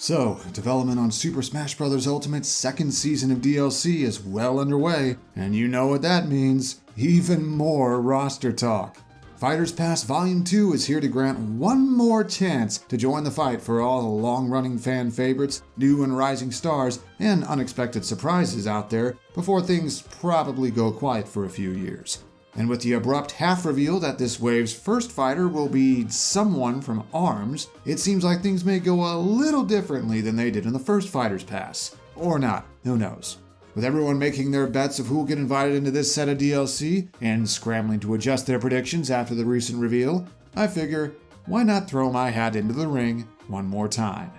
So, development on Super Smash Bros. Ultimate's second season of DLC is well underway, and you know what that means. Even more roster talk. Fighters Pass Volume 2 is here to grant one more chance to join the fight for all the long-running fan favorites, new and rising stars, and unexpected surprises out there before things probably go quiet for a few years. And with the abrupt half reveal that this wave's first fighter will be someone from ARMS, it seems like things may go a little differently than they did in the first Fighters Pass. Or not, who knows. With everyone making their bets of who will get invited into this set of DLC, and scrambling to adjust their predictions after the recent reveal, I figure, why not throw my hat into the ring one more time?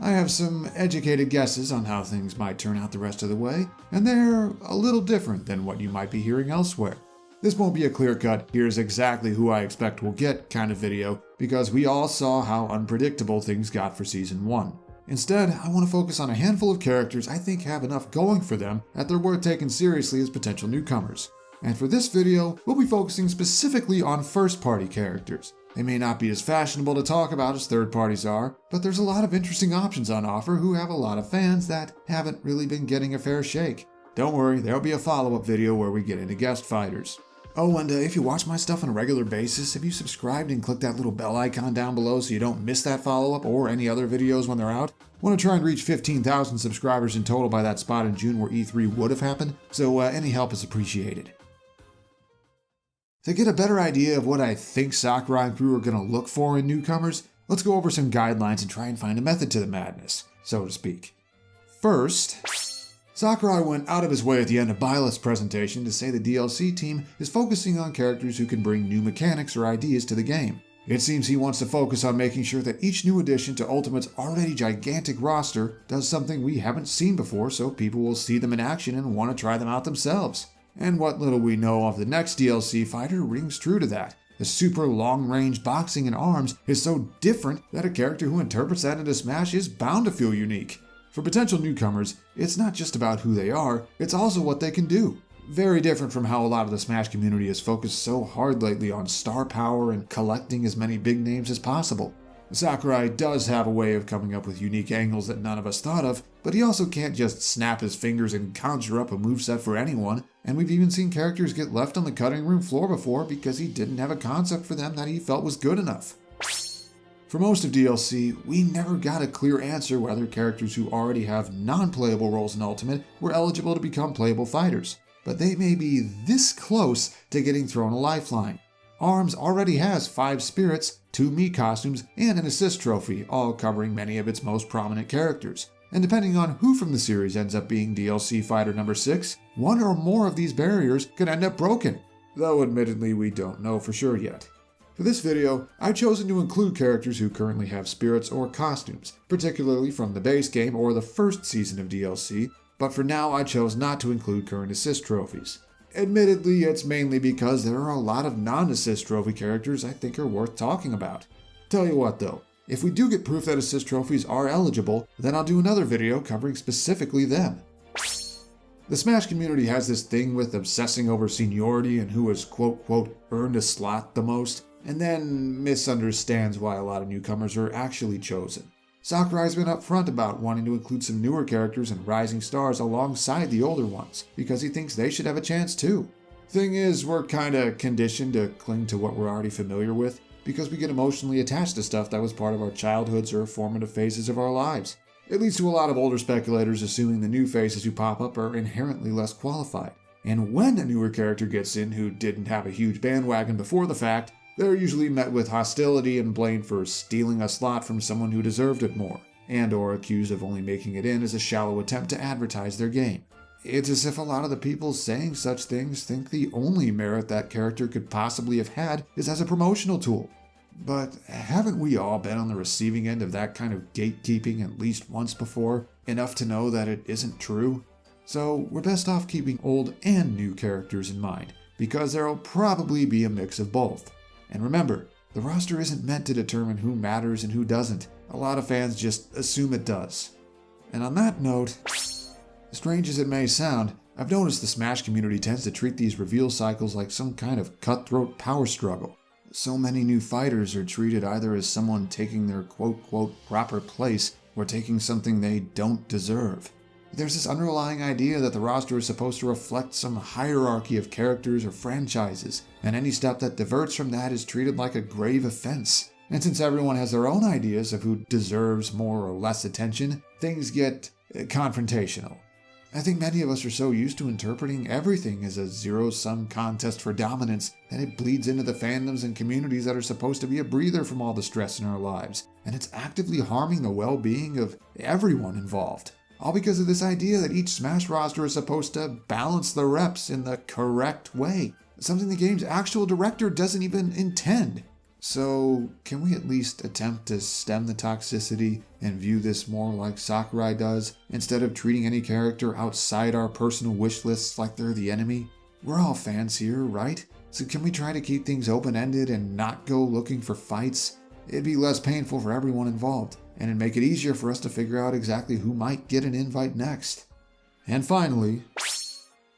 I have some educated guesses on how things might turn out the rest of the way, and they're a little different than what you might be hearing elsewhere. This won't be a clear-cut, here's exactly who I expect will get kind of video, because we all saw how unpredictable things got for Season 1. Instead, I want to focus on a handful of characters I think have enough going for them that they're worth taking seriously as potential newcomers. And for this video, we'll be focusing specifically on first-party characters. They may not be as fashionable to talk about as third parties are, but there's a lot of interesting options on offer who have a lot of fans that haven't really been getting a fair shake. Don't worry, there'll be a follow-up video where we get into guest fighters. Oh, and if you watch my stuff on a regular basis, have you subscribed and clicked that little bell icon down below so you don't miss that follow-up or any other videos when they're out? Want to try and reach 15,000 subscribers in total by that spot in June where E3 would have happened, so any help is appreciated. To get a better idea of what I think Sakurai and crew are going to look for in newcomers, let's go over some guidelines and try and find a method to the madness, so to speak. First, Sakurai went out of his way at the end of Byleth's presentation to say the DLC team is focusing on characters who can bring new mechanics or ideas to the game. It seems he wants to focus on making sure that each new addition to Ultimate's already gigantic roster does something we haven't seen before so people will see them in action and want to try them out themselves. And what little we know of the next DLC fighter rings true to that. The super long-range boxing in ARMS is so different that a character who interprets that into Smash is bound to feel unique. For potential newcomers, it's not just about who they are, it's also what they can do. Very different from how a lot of the Smash community has focused so hard lately on star power and collecting as many big names as possible. Sakurai does have a way of coming up with unique angles that none of us thought of, but he also can't just snap his fingers and conjure up a moveset for anyone, and we've even seen characters get left on the cutting room floor before because he didn't have a concept for them that he felt was good enough. For most of DLC, we never got a clear answer whether characters who already have non-playable roles in Ultimate were eligible to become playable fighters, but they may be this close to getting thrown a lifeline. ARMS already has 5 spirits, 2 Mii costumes, and an assist trophy, all covering many of its most prominent characters. And depending on who from the series ends up being DLC fighter number 6, one or more of these barriers could end up broken, though admittedly we don't know for sure yet. For this video, I've chosen to include characters who currently have spirits or costumes, particularly from the base game or the first season of DLC, but for now I chose not to include current assist trophies. Admittedly, it's mainly because there are a lot of non-assist trophy characters I think are worth talking about. Tell you what though, if we do get proof that assist trophies are eligible, then I'll do another video covering specifically them. The Smash community has this thing with obsessing over seniority and who has quote earned a slot the most, and then misunderstands why a lot of newcomers are actually chosen. Sakurai's been upfront about wanting to include some newer characters and rising stars alongside the older ones, because he thinks they should have a chance too. Thing is, we're kinda conditioned to cling to what we're already familiar with, because we get emotionally attached to stuff that was part of our childhoods or formative phases of our lives. It leads to a lot of older speculators assuming the new faces who pop up are inherently less qualified. And when a newer character gets in who didn't have a huge bandwagon before the fact, they're usually met with hostility and blamed for stealing a slot from someone who deserved it more, and or accused of only making it in as a shallow attempt to advertise their game. It's as if a lot of the people saying such things think the only merit that character could possibly have had is as a promotional tool. But haven't we all been on the receiving end of that kind of gatekeeping at least once before, enough to know that it isn't true? So we're best off keeping old and new characters in mind, because there'll probably be a mix of both. And remember, the roster isn't meant to determine who matters and who doesn't. A lot of fans just assume it does. And on that note, strange as it may sound, I've noticed the Smash community tends to treat these reveal cycles like some kind of cutthroat power struggle. So many new fighters are treated either as someone taking their quote-quote proper place We're taking something they don't deserve. There's this underlying idea that the roster is supposed to reflect some hierarchy of characters or franchises, and any step that diverts from that is treated like a grave offense. And since everyone has their own ideas of who deserves more or less attention, things get confrontational. I think many of us are so used to interpreting everything as a zero-sum contest for dominance that it bleeds into the fandoms and communities that are supposed to be a breather from all the stress in our lives, and it's actively harming the well-being of everyone involved. All because of this idea that each Smash roster is supposed to balance the reps in the correct way, something the game's actual director doesn't even intend. So, can we at least attempt to stem the toxicity and view this more like Sakurai does, instead of treating any character outside our personal wish lists like they're the enemy? We're all fans here, right? So can we try to keep things open-ended and not go looking for fights? It'd be less painful for everyone involved, and it'd make it easier for us to figure out exactly who might get an invite next. And finally,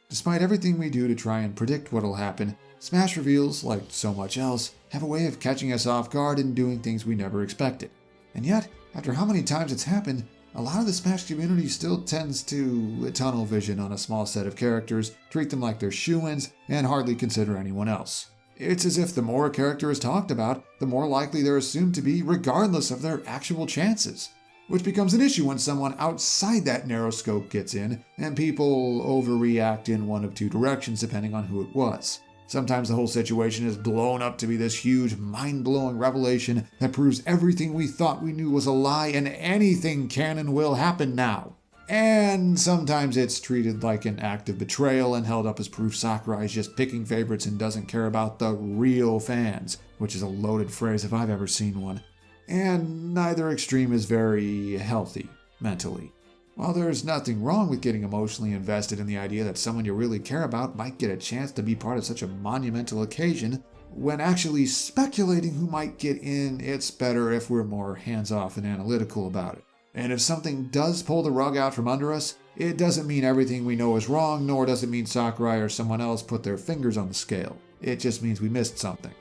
despite everything we do to try and predict what'll happen, Smash reveals, like so much else, have a way of catching us off guard and doing things we never expected. And yet, after how many times it's happened, a lot of the Smash community still tends to tunnel vision on a small set of characters, treat them like they're shoo-ins, and hardly consider anyone else. It's as if the more a character is talked about, the more likely they're assumed to be regardless of their actual chances. Which becomes an issue when someone outside that narrow scope gets in, and people overreact in one of two directions depending on who it was. Sometimes the whole situation is blown up to be this huge, mind-blowing revelation that proves everything we thought we knew was a lie and anything canon will happen now. And sometimes it's treated like an act of betrayal and held up as proof Sakurai is just picking favorites and doesn't care about the real fans, which is a loaded phrase if I've ever seen one. And neither extreme is very healthy, mentally. While there's nothing wrong with getting emotionally invested in the idea that someone you really care about might get a chance to be part of such a monumental occasion, when actually speculating who might get in, it's better if we're more hands-off and analytical about it. And if something does pull the rug out from under us, it doesn't mean everything we know is wrong, nor does it mean Sakurai or someone else put their fingers on the scale. It just means we missed something.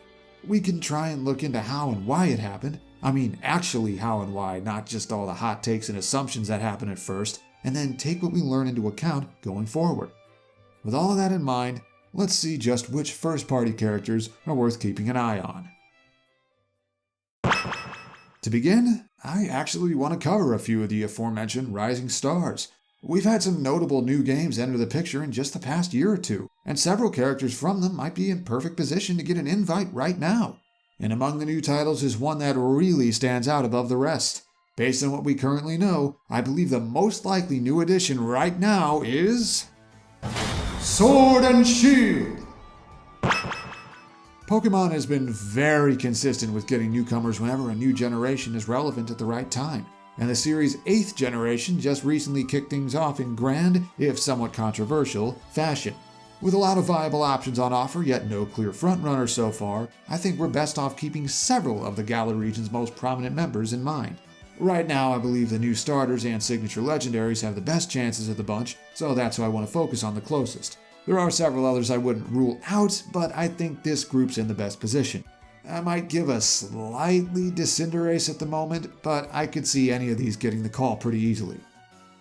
We can try and look into how and why it happened. I mean, actually how and why, not just all the hot takes and assumptions that happen at first, and then take what we learn into account going forward. With all of that in mind, let's see just which first-party characters are worth keeping an eye on. To begin, I actually want to cover a few of the aforementioned rising stars. We've had some notable new games enter the picture in just the past year or two, and several characters from them might be in perfect position to get an invite right now. And among the new titles is one that really stands out above the rest. Based on what we currently know, I believe the most likely new addition right now is Sword and Shield! Pokemon has been very consistent with getting newcomers whenever a new generation is relevant at the right time, and the series' 8th generation just recently kicked things off in grand, if somewhat controversial, fashion. With a lot of viable options on offer, yet no clear frontrunner so far, I think we're best off keeping several of the Galar region's most prominent members in mind. Right now, I believe the new starters and signature legendaries have the best chances of the bunch, so that's who I want to focus on the closest. There are several others I wouldn't rule out, but I think this group's in the best position. I might give a slightly Cinderace at the moment, but I could see any of these getting the call pretty easily.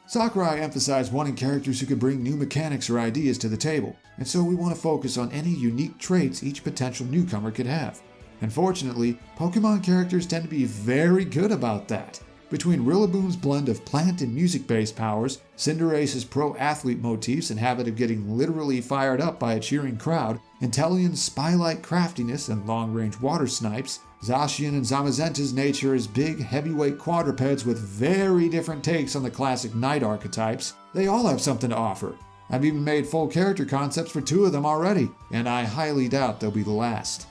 Sakurai emphasized wanting characters who could bring new mechanics or ideas to the table, and so we want to focus on any unique traits each potential newcomer could have. And fortunately, Pokemon characters tend to be very good about that. Between Rillaboom's blend of plant and music-based powers, Cinderace's pro-athlete motifs and habit of getting literally fired up by a cheering crowd, Inteleon's spy-like craftiness and long-range water snipes, Zacian and Zamazenta's nature as big, heavyweight quadrupeds with very different takes on the classic knight archetypes, they all have something to offer. I've even made full character concepts for 2 of them already, and I highly doubt they'll be the last.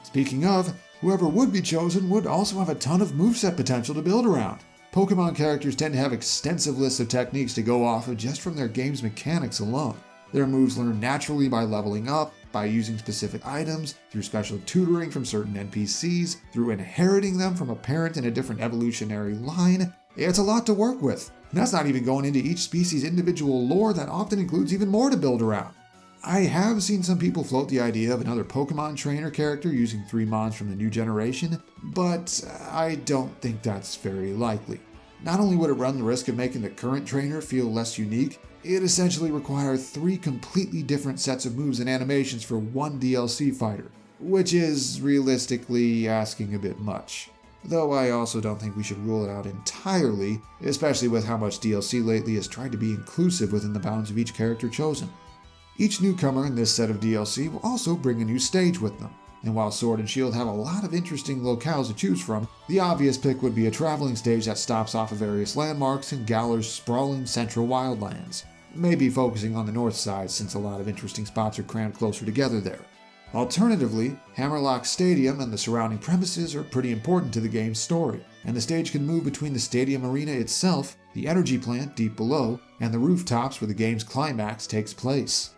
Speaking of, whoever would be chosen would also have a ton of moveset potential to build around. Pokemon characters tend to have extensive lists of techniques to go off of just from their game's mechanics alone. Their moves learn naturally by leveling up, by using specific items, through special tutoring from certain NPCs, through inheriting them from a parent in a different evolutionary line. It's a lot to work with. And that's not even going into each species' individual lore that often includes even more to build around. I have seen some people float the idea of another Pokemon trainer character using 3 Mons from the new generation, but I don't think that's very likely. Not only would it run the risk of making the current trainer feel less unique, it essentially requires 3 completely different sets of moves and animations for one DLC fighter, which is realistically asking a bit much. Though I also don't think we should rule it out entirely, especially with how much DLC lately has tried to be inclusive within the bounds of each character chosen. Each newcomer in this set of DLC will also bring a new stage with them, and while Sword and Shield have a lot of interesting locales to choose from, the obvious pick would be a traveling stage that stops off of various landmarks in Galar's sprawling central wildlands, maybe focusing on the north side since a lot of interesting spots are crammed closer together there. Alternatively, Hammerlock Stadium and the surrounding premises are pretty important to the game's story, and the stage can move between the stadium arena itself, the energy plant deep below, and the rooftops where the game's climax takes place.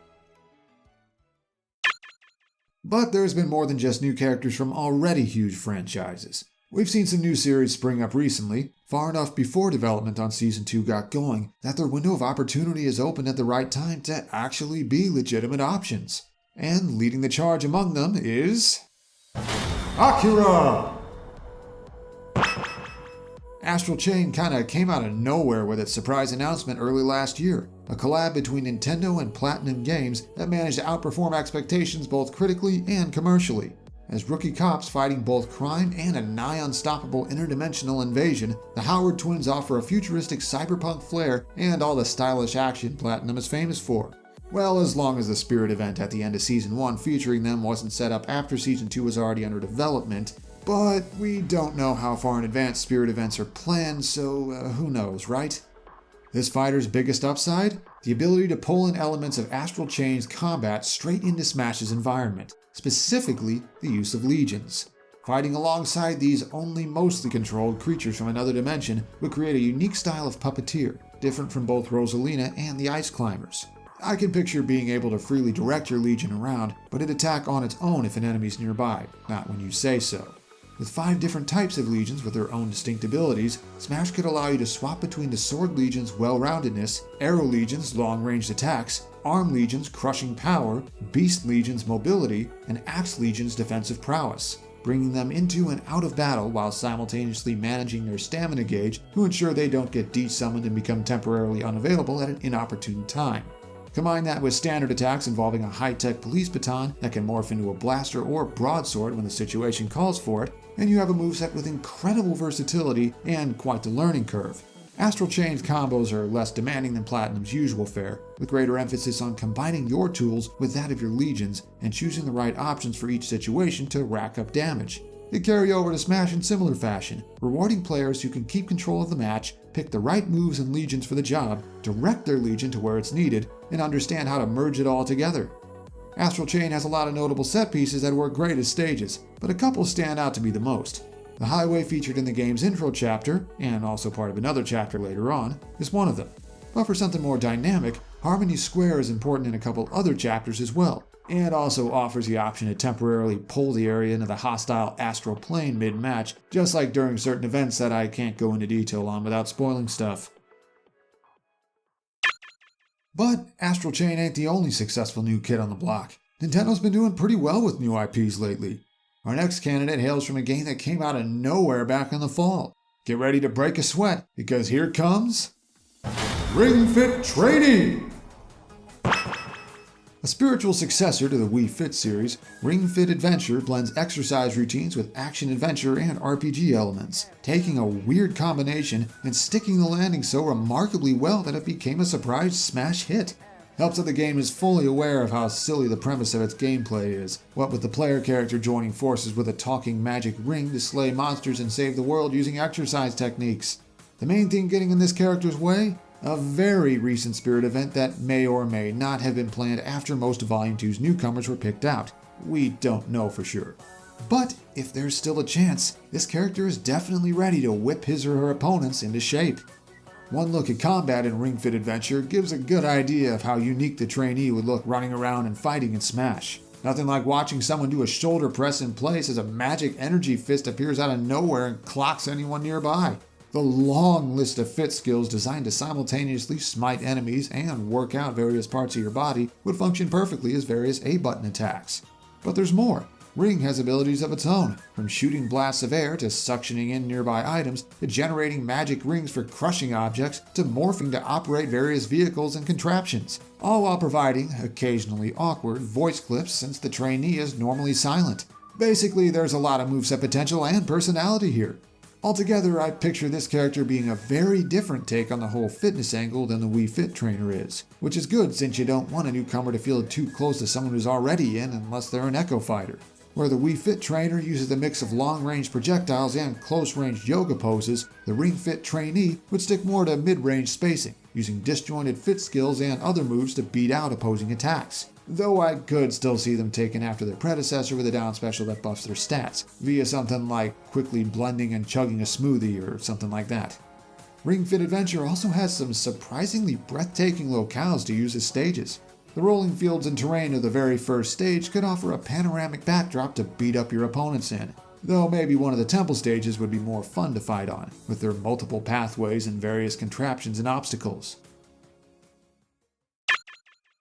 But there's been more than just new characters from already huge franchises. We've seen some new series spring up recently, far enough before development on Season 2 got going, that their window of opportunity is open at the right time to actually be legitimate options. And leading the charge among them is... Akira! Astral Chain kinda came out of nowhere with its surprise announcement early last year, a collab between Nintendo and Platinum Games that managed to outperform expectations both critically and commercially. As rookie cops fighting both crime and a nigh unstoppable interdimensional invasion, the Howard twins offer a futuristic cyberpunk flair and all the stylish action Platinum is famous for. Well, as long as the Spirit event at the end of Season 1 featuring them wasn't set up after Season 2 was already under development, but we don't know how far in advance Spirit events are planned, so who knows, right? This fighter's biggest upside? The ability to pull in elements of Astral Chain's combat straight into Smash's environment, specifically the use of legions. Fighting alongside these only mostly controlled creatures from another dimension would create a unique style of puppeteer, different from both Rosalina and the Ice Climbers. I can picture being able to freely direct your legion around, but it'd attack on its own if an enemy's nearby, not when you say so. With 5 different types of legions with their own distinct abilities, Smash could allow you to swap between the Sword Legion's well-roundedness, Arrow Legion's long-ranged attacks, Arm Legion's crushing power, Beast Legion's mobility, and Axe Legion's defensive prowess, bringing them into and out of battle while simultaneously managing their stamina gauge to ensure they don't get desummoned and become temporarily unavailable at an inopportune time. Combine that with standard attacks involving a high-tech police baton that can morph into a blaster or broadsword when the situation calls for it, and you have a moveset with incredible versatility and quite the learning curve. Astral Chain's combos are less demanding than Platinum's usual fare, with greater emphasis on combining your tools with that of your legions and choosing the right options for each situation to rack up damage. They carry over to Smash in similar fashion, rewarding players who can keep control of the match, pick the right moves and legions for the job, direct their legion to where it's needed, and understand how to merge it all together. Astral Chain has a lot of notable set pieces that work great as stages, but a couple stand out to be the most. The highway featured in the game's intro chapter, and also part of another chapter later on, is one of them. But for something more dynamic, Harmony Square is important in a couple other chapters as well, and also offers the option to temporarily pull the area into the hostile astral plane mid-match, just like during certain events that I can't go into detail on without spoiling stuff. But Astral Chain ain't the only successful new kid on the block. Nintendo's been doing pretty well with new IPs lately. Our next candidate hails from a game that came out of nowhere back in the fall. Get ready to break a sweat, because here comes... Ring Fit Training! A spiritual successor to the Wii Fit series, Ring Fit Adventure blends exercise routines with action-adventure and RPG elements, taking a weird combination and sticking the landing so remarkably well that it became a surprise smash hit. Helps that the game is fully aware of how silly the premise of its gameplay is, what with the player character joining forces with a talking magic ring to slay monsters and save the world using exercise techniques. The main thing getting in this character's way? A very recent Spirit event that may or may not have been planned after most of Volume 2's newcomers were picked out. We don't know for sure. But if there's still a chance, this character is definitely ready to whip his or her opponents into shape. One look at combat in Ring Fit Adventure gives a good idea of how unique the trainee would look running around and fighting in Smash. Nothing like watching someone do a shoulder press in place as a magic energy fist appears out of nowhere and clocks anyone nearby. The long list of fit skills designed to simultaneously smite enemies and work out various parts of your body would function perfectly as various A-button attacks. But there's more. Ring has abilities of its own, from shooting blasts of air to suctioning in nearby items, to generating magic rings for crushing objects, to morphing to operate various vehicles and contraptions, all while providing occasionally awkward voice clips since the trainee is normally silent. Basically, there's a lot of moveset potential and personality here. Altogether, I picture this character being a very different take on the whole fitness angle than the Wii Fit trainer is, which is good since you don't want a newcomer to feel too close to someone who's already in unless they're an Echo fighter. Where the Wii Fit trainer uses a mix of long-range projectiles and close-range yoga poses, the Ring Fit trainee would stick more to mid-range spacing, using disjointed fit skills and other moves to beat out opposing attacks. Though I could still see them taking after their predecessor with a down special that buffs their stats, via something like quickly blending and chugging a smoothie or something like that. Ring Fit Adventure also has some surprisingly breathtaking locales to use as stages. The rolling fields and terrain of the very first stage could offer a panoramic backdrop to beat up your opponents in, though maybe one of the temple stages would be more fun to fight on, with their multiple pathways and various contraptions and obstacles.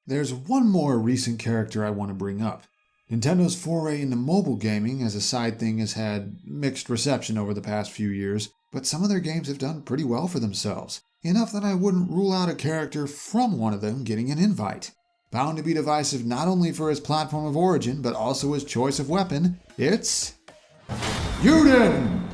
There's one more recent character I want to bring up. Nintendo's foray into mobile gaming as a side thing has had mixed reception over the past few years, but some of their games have done pretty well for themselves, enough that I wouldn't rule out a character from one of them getting an invite. Bound to be divisive not only for his platform of origin, but also his choice of weapon, it's Yuden!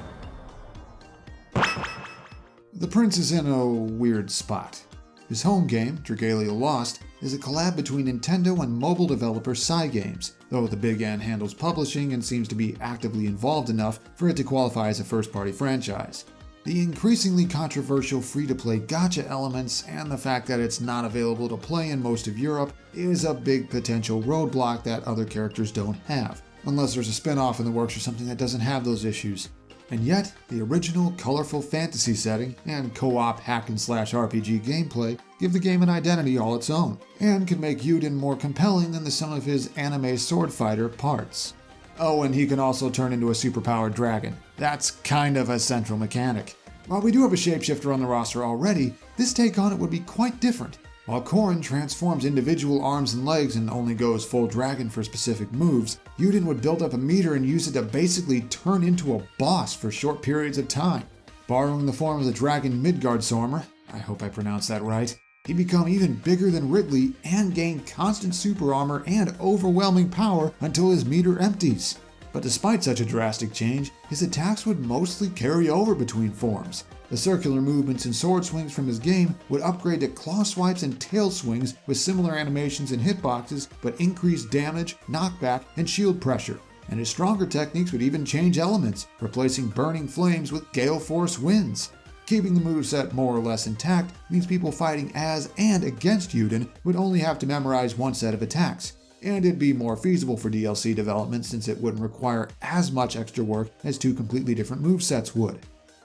The prince is in a weird spot. His home game, Dragalia Lost, is a collab between Nintendo and mobile developer Cygames, though the Big N handles publishing and seems to be actively involved enough for it to qualify as a first-party franchise. The increasingly controversial free-to-play gacha elements and the fact that it's not available to play in most of Europe is a big potential roadblock that other characters don't have, unless there's a spin-off in the works or something that doesn't have those issues. And yet, the original colorful fantasy setting and co-op hack-and-slash RPG gameplay give the game an identity all its own, and can make Yuden more compelling than the sum of his anime sword fighter parts. Oh, and he can also turn into a superpowered dragon. That's kind of a central mechanic. While we do have a shapeshifter on the roster already, this take on it would be quite different. While Corrin transforms individual arms and legs and only goes full dragon for specific moves, Yuden would build up a meter and use it to basically turn into a boss for short periods of time. Borrowing the form of the dragon Midgardsormr, I hope I pronounced that right, he'd become even bigger than Ridley and gain constant super armor and overwhelming power until his meter empties. But despite such a drastic change, his attacks would mostly carry over between forms. The circular movements and sword swings from his game would upgrade to claw swipes and tail swings with similar animations and hitboxes, but increased damage, knockback, and shield pressure. And his stronger techniques would even change elements, replacing burning flames with gale force winds. Keeping the moveset more or less intact means people fighting as and against Yuden would only have to memorize one set of attacks, and it'd be more feasible for DLC development since it wouldn't require as much extra work as two completely different movesets would.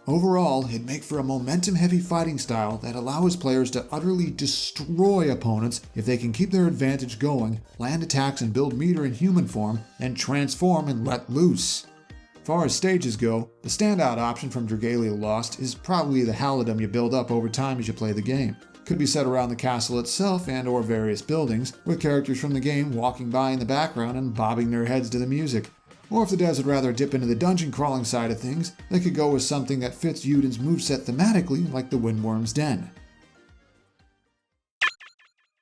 Overall, it'd make for a momentum-heavy fighting style that allows players to utterly destroy opponents if they can keep their advantage going, land attacks and build meter in human form, and transform and let loose. As far as stages go, the standout option from Dragalia Lost is probably the Halidom you build up over time as you play the game. Could be set around the castle itself and or various buildings, with characters from the game walking by in the background and bobbing their heads to the music. Or if the devs would rather dip into the dungeon crawling side of things, they could go with something that fits Yuden's moveset thematically, like the Windworm's Den.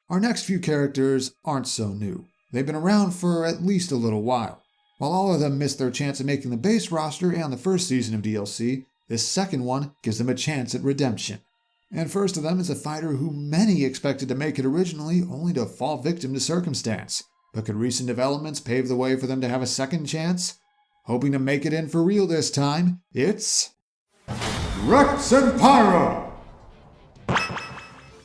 Our next few characters aren't so new. They've been around for at least a little while. While all of them missed their chance at making the base roster and the first season of DLC, this second one gives them a chance at redemption. And first of them is a fighter who many expected to make it originally, only to fall victim to circumstance. But could recent developments pave the way for them to have a second chance? Hoping to make it in for real this time, it's Rex and Pyro!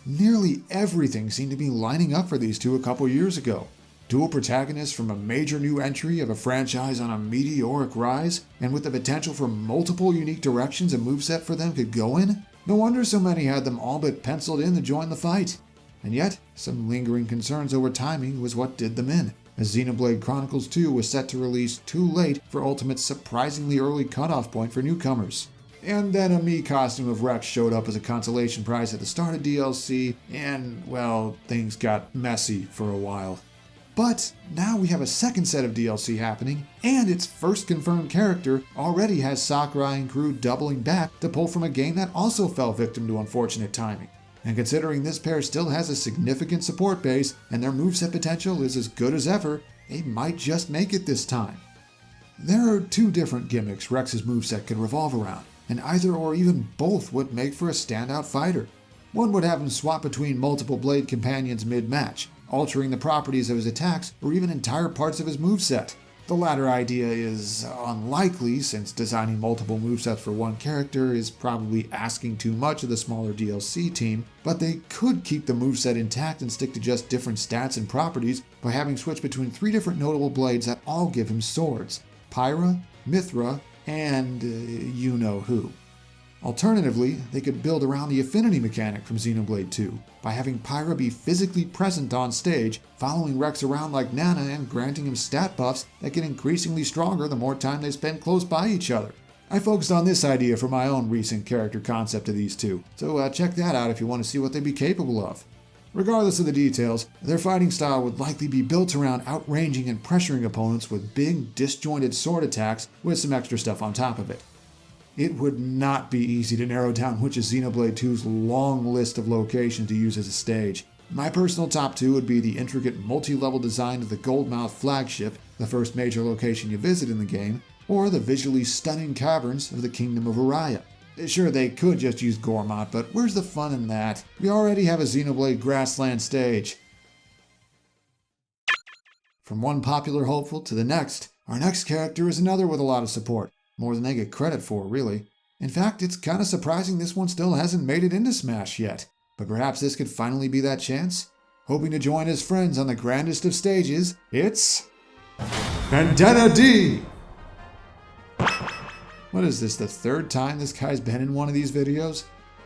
Nearly everything seemed to be lining up for these two a couple years ago. Dual protagonists from a major new entry of a franchise on a meteoric rise, and with the potential for multiple unique directions a moveset for them could go in? No wonder so many had them all but penciled in to join the fight. And yet, some lingering concerns over timing was what did them in, as Xenoblade Chronicles 2 was set to release too late for Ultimate's surprisingly early cutoff point for newcomers. And then a Mii costume of Rex showed up as a consolation prize at the start of DLC, and, well, things got messy for a while. But now we have a second set of DLC happening, and its first confirmed character already has Sakurai and crew doubling back to pull from a game that also fell victim to unfortunate timing. And considering this pair still has a significant support base and their moveset potential is as good as ever, they might just make it this time. There are two different gimmicks Rex's moveset could revolve around, and either or even both would make for a standout fighter. One would have him swap between multiple blade companions mid-match, altering the properties of his attacks or even entire parts of his moveset. The latter idea is unlikely since designing multiple movesets for one character is probably asking too much of the smaller DLC team, but they could keep the moveset intact and stick to just different stats and properties by having switched between 3 different notable blades that all give him swords: Pyra, Mithra, and you-know-who. Alternatively, they could build around the affinity mechanic from Xenoblade 2 by having Pyra be physically present on stage, following Rex around like Nana and granting him stat buffs that get increasingly stronger the more time they spend close by each other. I focused on this idea for my own recent character concept of these two, so check that out if you want to see what they'd be capable of. Regardless of the details, their fighting style would likely be built around outranging and pressuring opponents with big, disjointed sword attacks with some extra stuff on top of it. It would not be easy to narrow down which is Xenoblade 2's long list of locations to use as a stage. My personal top 2 would be the intricate multi-level design of the Goldmouth flagship, the first major location you visit in the game, or the visually stunning caverns of the Kingdom of Araya. Sure, they could just use Gormott, but where's the fun in that? We already have a Xenoblade Grassland stage. From one popular hopeful to the next, our next character is another with a lot of support. More than they get credit for, really. In fact, it's kind of surprising this one still hasn't made it into Smash yet. But perhaps this could finally be that chance? Hoping to join his friends on the grandest of stages, it's... Bandana D! What is this, the third time this guy's been in one of these videos?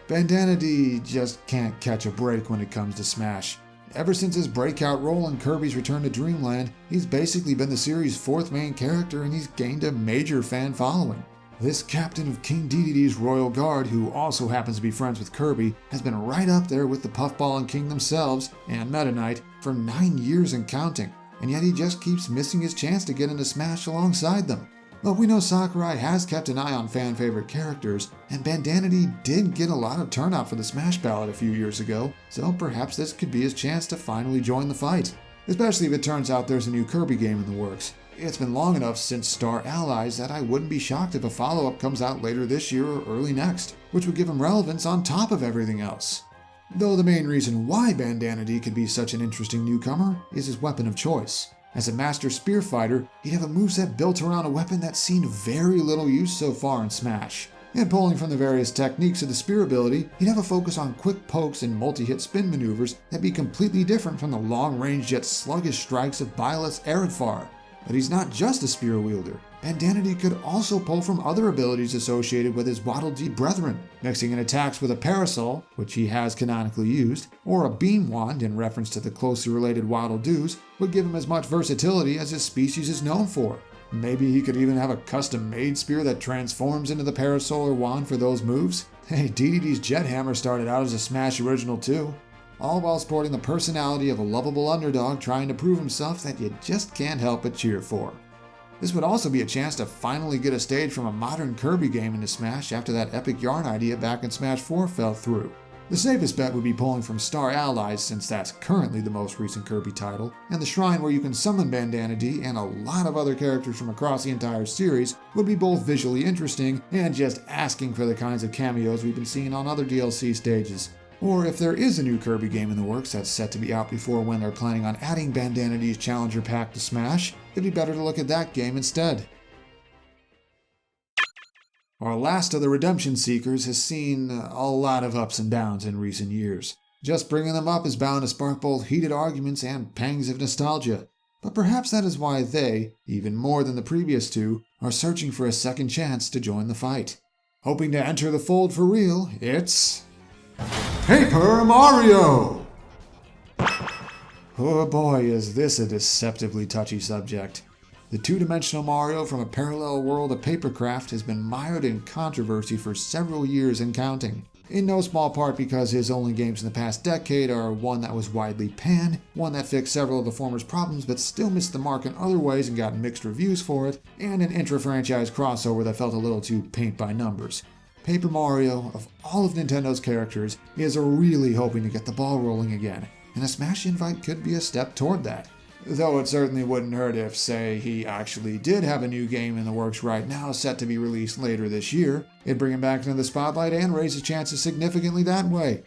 Bandana D just can't catch a break when it comes to Smash. Ever since his breakout role in Kirby's Return to Dreamland, he's basically been the series' 4th main character and he's gained a major fan following. This captain of King Dedede's Royal Guard, who also happens to be friends with Kirby, has been right up there with the Puffball and King themselves, and Meta Knight, for 9 years and counting, and yet he just keeps missing his chance to get into Smash alongside them. But we know Sakurai has kept an eye on fan-favorite characters, and Bandana D did get a lot of turnout for the Smash Ballot a few years ago, so perhaps this could be his chance to finally join the fight. Especially if it turns out there's a new Kirby game in the works. It's been long enough since Star Allies that I wouldn't be shocked if a follow-up comes out later this year or early next, which would give him relevance on top of everything else. Though the main reason why Bandana D could be such an interesting newcomer is his weapon of choice. As a master spear fighter, he'd have a moveset built around a weapon that's seen very little use so far in Smash. And pulling from the various techniques of the spear ability, he'd have a focus on quick pokes and multi-hit spin maneuvers that'd be completely different from the long-range yet sluggish strikes of Byleth Aridfar. But he's not just a spear wielder. Bandana D could also pull from other abilities associated with his Waddle Dee brethren, mixing in attacks with a Parasol, which he has canonically used, or a Beam Wand in reference to the closely related Waddle Doos, would give him as much versatility as his species is known for. Maybe he could even have a custom-made spear that transforms into the Parasol or Wand for those moves. Hey, Dedede's Jet Hammer started out as a Smash original too. All while sporting the personality of a lovable underdog trying to prove himself that you just can't help but cheer for. This would also be a chance to finally get a stage from a modern Kirby game into Smash after that epic yarn idea back in Smash 4 fell through. The safest bet would be pulling from Star Allies since that's currently the most recent Kirby title, and the shrine where you can summon Bandana D and a lot of other characters from across the entire series would be both visually interesting and just asking for the kinds of cameos we've been seeing on other DLC stages. Or if there is a new Kirby game in the works that's set to be out before when they're planning on adding Bandana D's Challenger Pack to Smash, it'd be better to look at that game instead. Our last of the Redemption Seekers has seen a lot of ups and downs in recent years. Just bringing them up is bound to spark both heated arguments and pangs of nostalgia. But perhaps that is why they, even more than the previous two, are searching for a second chance to join the fight. Hoping to enter the fold for real, it's... Paper Mario! Oh boy, is this a deceptively touchy subject. The two-dimensional Mario from a parallel world of papercraft has been mired in controversy for several years and counting. in no small part because his only games in the past decade are one that was widely panned, one that fixed several of the former's problems but still missed the mark in other ways and got mixed reviews for it, and an intra-franchise crossover that felt a little too paint by numbers. Paper Mario, of all of Nintendo's characters, is really hoping to get the ball rolling again, and a Smash invite could be a step toward that. Though it certainly wouldn't hurt if, say, he actually did have a new game in the works right now set to be released later this year. It'd bring him back into the spotlight and raise his chances significantly that way.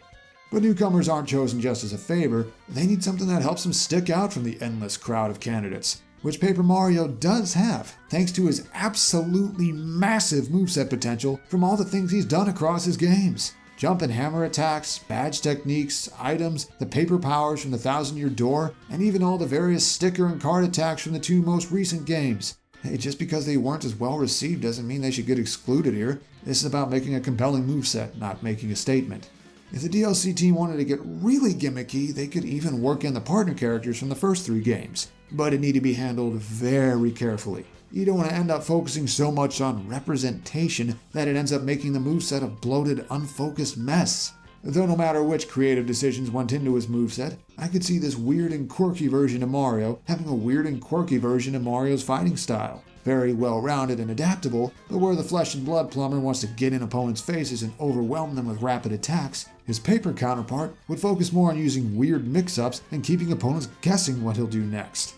But newcomers aren't chosen just as a favor, they need something that helps them stick out from the endless crowd of candidates, which Paper Mario does have, thanks to his absolutely massive moveset potential from all the things he's done across his games. Jump and hammer attacks, badge techniques, items, the paper powers from the Thousand-Year Door, and even all the various sticker and card attacks from the two most recent games. Hey, just because they weren't as well received doesn't mean they should get excluded here. This is about making a compelling moveset, not making a statement. If the DLC team wanted to get really gimmicky, they could even work in the partner characters from the first 3 games. But it needed to be handled very carefully. You don't want to end up focusing so much on representation that it ends up making the moveset a bloated, unfocused mess. Though no matter which creative decisions went into his moveset, I could see this weird and quirky version of Mario having a weird and quirky version of Mario's fighting style. Very well-rounded and adaptable, but where the flesh and blood Plumber wants to get in opponents' faces and overwhelm them with rapid attacks, his paper counterpart would focus more on using weird mix-ups and keeping opponents guessing what he'll do next.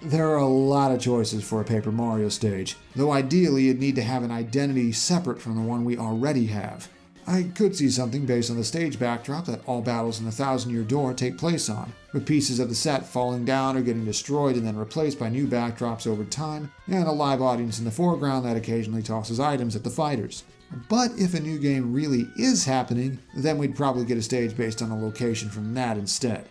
There are a lot of choices for a Paper Mario stage, though ideally you'd need to have an identity separate from the one we already have. I could see something based on the stage backdrop that all battles in the Thousand-Year Door take place on, with pieces of the set falling down or getting destroyed and then replaced by new backdrops over time, and a live audience in the foreground that occasionally tosses items at the fighters. But if a new game really is happening, then we'd probably get a stage based on a location from that instead.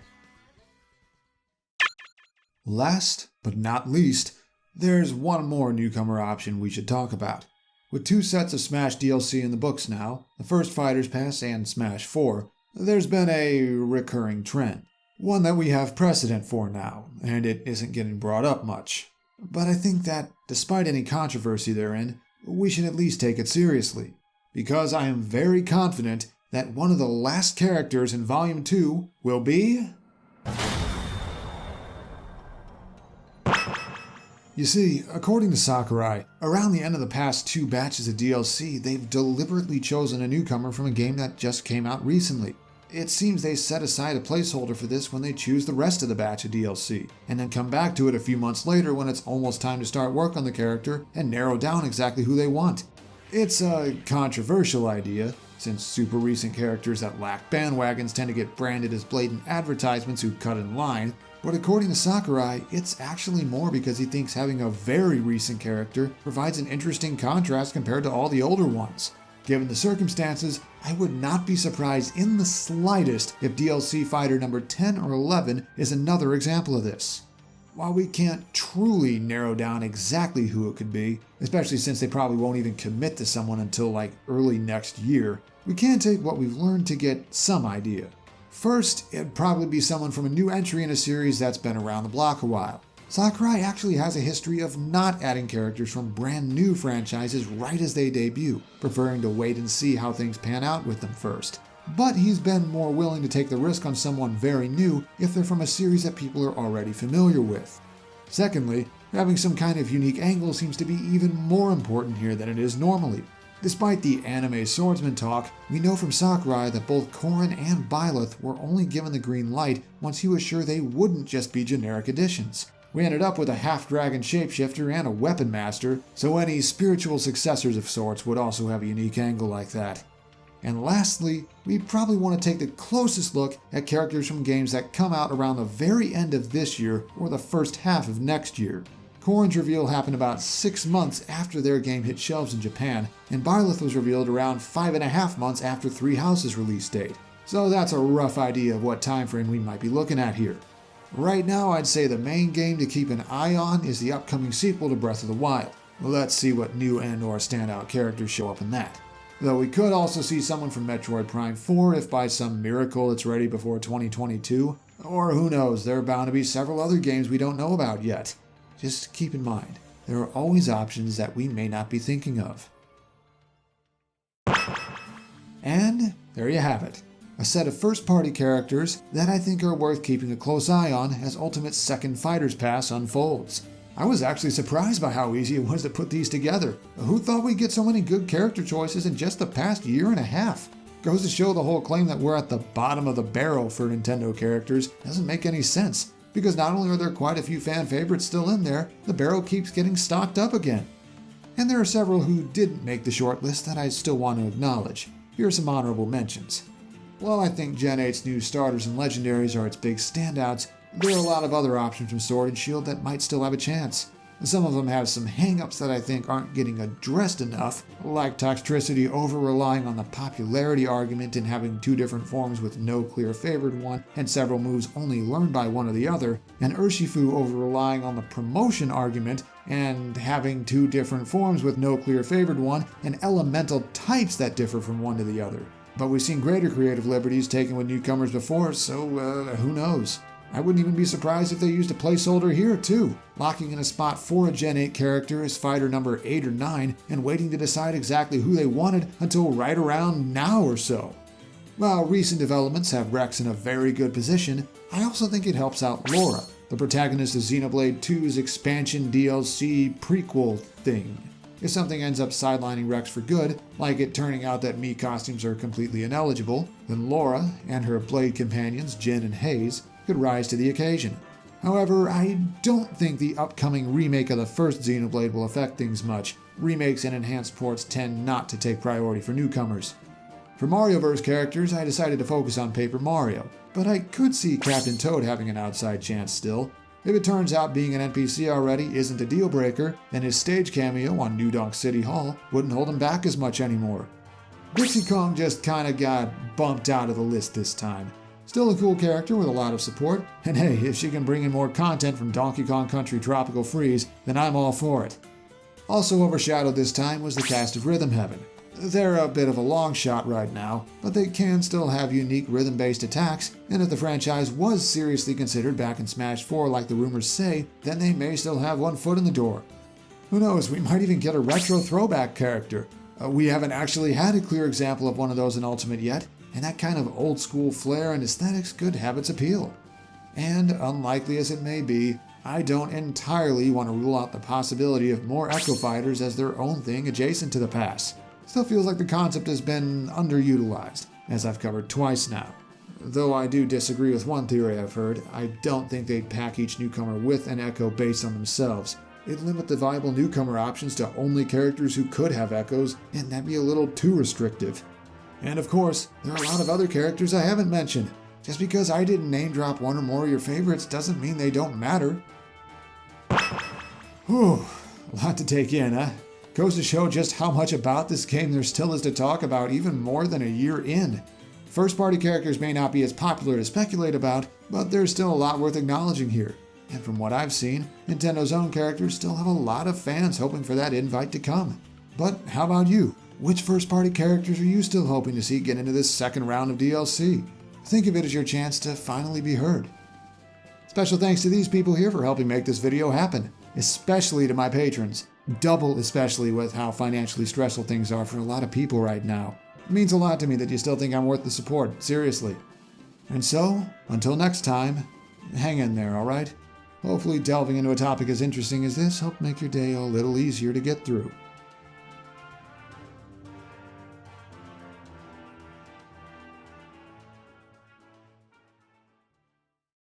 Last, but not least, there's one more newcomer option we should talk about. With 2 sets of Smash DLC in the books now, the first Fighters Pass and Smash 4, there's been a recurring trend. One that we have precedent for now, and it isn't getting brought up much. But I think that, despite any controversy therein, we should at least take it seriously. Because I am very confident that one of the last characters in Volume 2 will be... You see, according to Sakurai, around the end of the past 2 batches of DLC, they've deliberately chosen a newcomer from a game that just came out recently. It seems they set aside a placeholder for this when they choose the rest of the batch of DLC, and then come back to it a few months later when it's almost time to start work on the character and narrow down exactly who they want. It's a controversial idea, since super recent characters that lack bandwagons tend to get branded as blatant advertisements who cut in line, but according to Sakurai, it's actually more because he thinks having a very recent character provides an interesting contrast compared to all the older ones. Given the circumstances, I would not be surprised in the slightest if DLC Fighter number 10 or 11 is another example of this. While we can't truly narrow down exactly who it could be, especially since they probably won't even commit to someone until like early next year, we can take what we've learned to get some idea. First, it'd probably be someone from a new entry in a series that's been around the block a while. Sakurai actually has a history of not adding characters from brand new franchises right as they debut, preferring to wait and see how things pan out with them first. But he's been more willing to take the risk on someone very new if they're from a series that people are already familiar with. Secondly, having some kind of unique angle seems to be even more important here than it is normally. Despite the anime swordsman talk, we know from Sakurai that both Corrin and Byleth were only given the green light once he was sure they wouldn't just be generic additions. We ended up with a half-dragon shapeshifter and a weapon master, so any spiritual successors of sorts would also have a unique angle like that. And lastly, we probably want to take the closest look at characters from games that come out around the very end of this year or the first half of next year. Corrin's reveal happened about 6 months after their game hit shelves in Japan, and Byleth was revealed around 5.5 months after Three Houses' release date. So that's a rough idea of what time frame we might be looking at here. Right now, I'd say the main game to keep an eye on is the upcoming sequel to Breath of the Wild. Let's see what new and/or standout characters show up in that. Though we could also see someone from Metroid Prime 4 if by some miracle it's ready before 2022. Or who knows, there are bound to be several other games we don't know about yet. Just keep in mind, there are always options that we may not be thinking of. And there you have it. A set of first-party characters that I think are worth keeping a close eye on as Ultimate's second Fighter's Pass unfolds. I was actually surprised by how easy it was to put these together. Who thought we'd get so many good character choices in just the past year and a half? Goes to show the whole claim that we're at the bottom of the barrel for Nintendo characters doesn't make any sense, because not only are there quite a few fan favorites still in there, the barrel keeps getting stocked up again. And there are several who didn't make the shortlist that I still want to acknowledge. Here are some honorable mentions. While I think Gen 8's new starters and legendaries are its big standouts, there are a lot of other options from Sword and Shield that might still have a chance. Some of them have some hang-ups that I think aren't getting addressed enough, like Toxtricity over-relying on the popularity argument and having two different forms with no clear favored one and several moves only learned by one or the other, and Urshifu over-relying on the promotion argument and having two different forms with no clear favored one and elemental types that differ from one to the other. But we've seen greater creative liberties taken with newcomers before, so who knows? I wouldn't even be surprised if they used a placeholder here too, locking in a spot for a Gen 8 character as fighter number 8 or 9 and waiting to decide exactly who they wanted until right around now or so. While recent developments have Rex in a very good position, I also think it helps out Laura, the protagonist of Xenoblade 2's expansion DLC prequel thing. If something ends up sidelining Rex for good, like it turning out that Mii costumes are completely ineligible, then Laura and her Blade companions Jin and Haze could rise to the occasion. However, I don't think the upcoming remake of the first Xenoblade will affect things much. Remakes and enhanced ports tend not to take priority for newcomers. For Marioverse characters, I decided to focus on Paper Mario, but I could see Captain Toad having an outside chance still. If it turns out being an NPC already isn't a deal breaker, then his stage cameo on New Donk City Hall wouldn't hold him back as much anymore. Dixie Kong just kinda got bumped out of the list this time. Still a cool character with a lot of support, and hey, if she can bring in more content from Donkey Kong Country Tropical Freeze, then I'm all for it. Also overshadowed this time was the cast of Rhythm Heaven. They're a bit of a long shot right now, but they can still have unique rhythm-based attacks, and if the franchise was seriously considered back in Smash 4 like the rumors say, then they may still have one foot in the door. Who knows, we might even get a retro throwback character. We haven't actually had a clear example of one of those in Ultimate yet, and that kind of old-school flair and aesthetics could have its appeal. And, unlikely as it may be, I don't entirely want to rule out the possibility of more Echo Fighters as their own thing adjacent to the pass. Still feels like the concept has been underutilized, as I've covered twice now. Though I do disagree with one theory I've heard, I don't think they'd pack each newcomer with an Echo based on themselves. It'd limit the viable newcomer options to only characters who could have Echoes, and that'd be a little too restrictive. And of course, there are a lot of other characters I haven't mentioned. Just because I didn't name drop one or more of your favorites doesn't mean they don't matter. Whew, a lot to take in, huh? Goes to show just how much about this game there still is to talk about even more than a year in. First-party characters may not be as popular to speculate about, but there's still a lot worth acknowledging here. And from what I've seen, Nintendo's own characters still have a lot of fans hoping for that invite to come. But how about you? Which first-party characters are you still hoping to see get into this second round of DLC? Think of it as your chance to finally be heard. Special thanks to these people here for helping make this video happen, especially to my patrons. Double especially with how financially stressful things are for a lot of people right now. It means a lot to me that you still think I'm worth the support, seriously. And so, until next time, hang in there, alright? Hopefully delving into a topic as interesting as this helped make your day a little easier to get through.